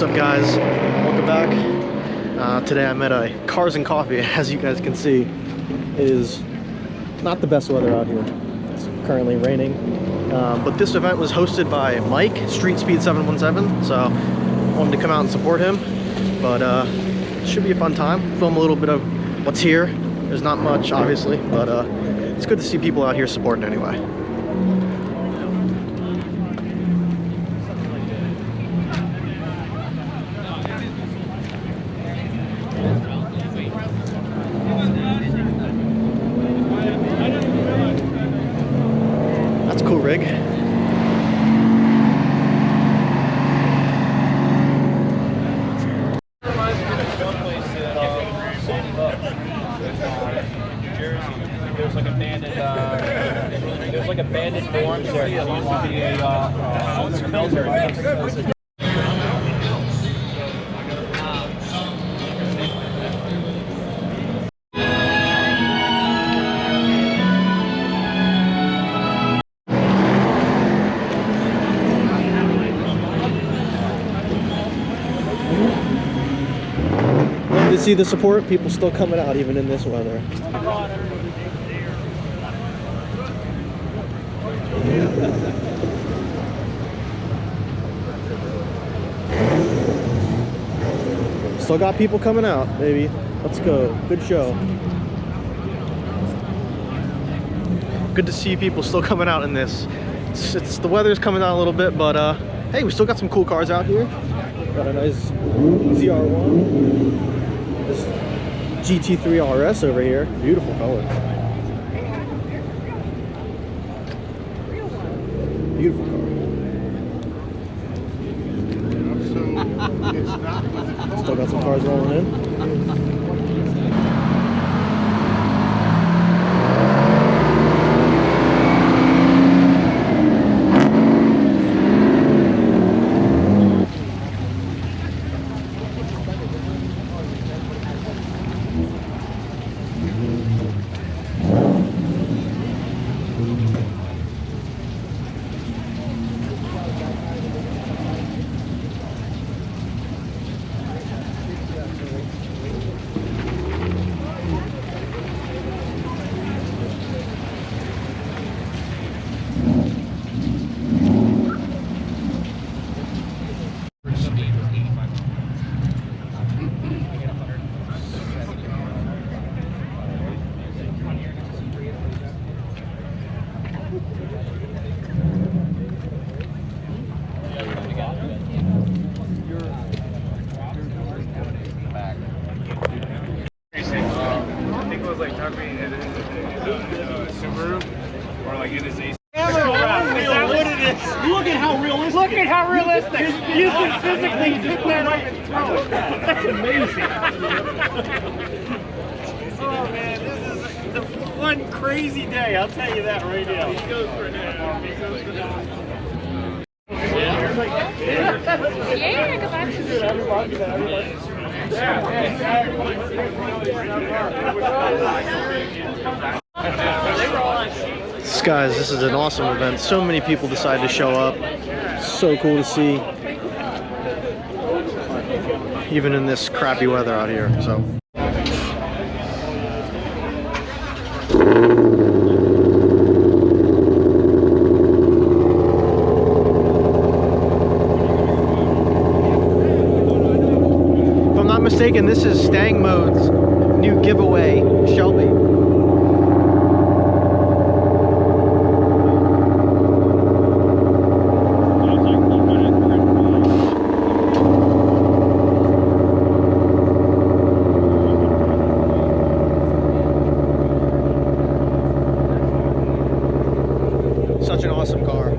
What's up, guys? Welcome back. Today I'm at a Cars and Coffee. As you guys can see, it is not the best weather out here. It's currently raining, but this event was hosted by Mike, Streetspeed717, so I wanted to come out and support him. But it should be a fun time. Film a little bit of what's here. There's not much, obviously, but it's good to see people out here supporting anyway. That's a cool rig. There's like abandoned dorms there. There used to be a military. Love to see the support. People still coming out even in this weather. Still got people coming out, baby. Let's go. Good show. Good to see people still coming out in this. It's the weather's coming out a little bit, but hey, we still got some cool cars out here. Got a nice ZR1. This GT3 RS over here. Beautiful color. Beautiful car. Still got some cars rolling in. Subaru, or like in his AC. Look at how realistic. Look at how realistic. You can physically just stand up and throw it. That's amazing. Oh man, this is the one crazy day. I'll tell you that right now. He goes for now. Guys, this is an awesome event. So many people decided to show up. So cool to see, even in this crappy weather out here. So if I'm not mistaken, this is Stang Mode's new giveaway Shelby. Such an awesome car.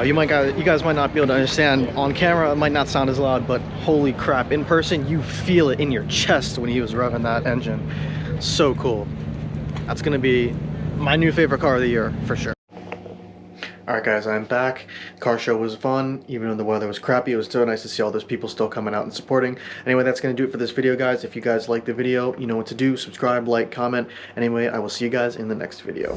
You guys might not be able to understand on camera. It might not sound as loud, but holy crap! In person, you feel it in your chest when he was revving that engine. So cool. That's gonna be my new favorite car of the year for sure. Alright guys, I'm back. The car show was fun, even though the weather was crappy. It was so nice to see all those people still coming out and supporting. Anyway, that's going to do it for this video, guys. If you guys liked the video, you know what to do. Subscribe, like, comment. Anyway, I will see you guys in the next video.